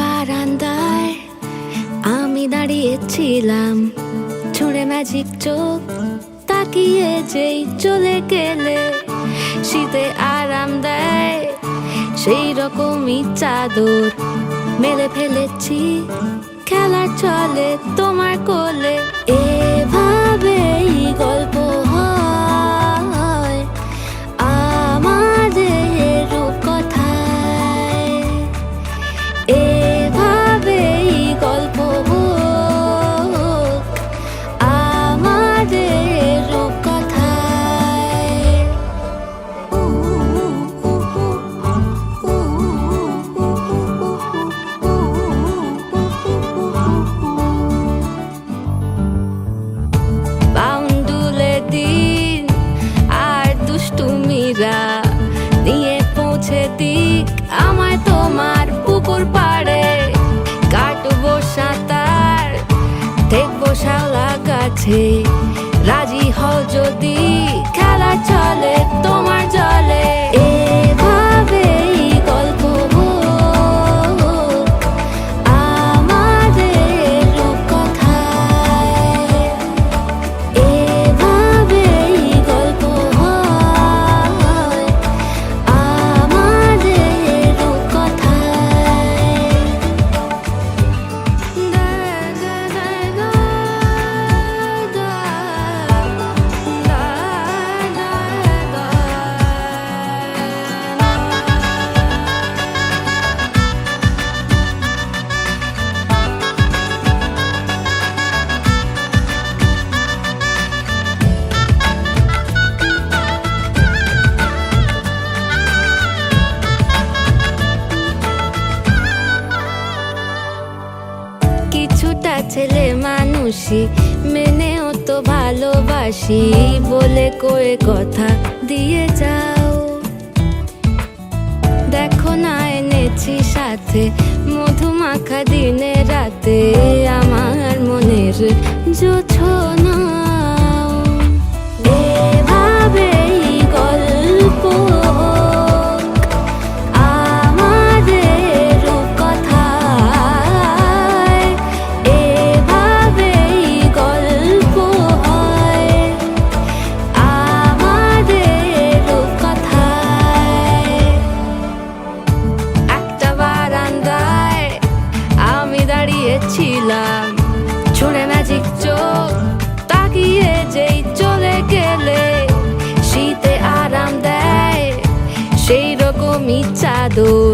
বারান্দায় আমি দাঁড়িয়েছিলাম, ছুঁড়ে ম্যাজিক চোখ তাকিয়ে যেই চলে গেলে। শীতে আরাম দেয় সেই রকমই চাদর মেলে ফেলেছি, খেলার চলে তোমার কোলে। এভাবেই গল্প হয় আমাদের রূপকথায়, এভাবেই গল্প হোক আমাদের রূপকথায়। বাউন্ডুলে দিন আর দুষ্টুমিরা নিয়ে পৌঁছে দিক আমায় তোমার পুকুর পাড়ে। কাটবো সাঁতার, দেখবো শাওলা গাছে, রাজি হও যদি খেলা চলে তোমার জলে। এভাবেই গল্প হোক আমাদের রূপকথায়, এভাবেই গল্প হয় আমাদের রূপকথায়। কিছুটা ছেলে মানুষই মেনেও তো ভালোবাসি, বলে কয়ে কথা দিয়ে যাও। দেখো না এনেছি সাথে মধুমাখা দিনে রাতে আমার মনের জোছনা। এভাবেই গল্প হোক আমাদের রূপকথায়, এভাবেই গল্প হয় আমাদের রূপকথায়। একটা বারান্দায় আমি দাঁড়িয়েছিলাম, ছুঁড়ে ম্যাজিক চোখ তাকিয়ে যেই চলে গেলে। শীতে আরাম দেয় সেই রকমই চাদর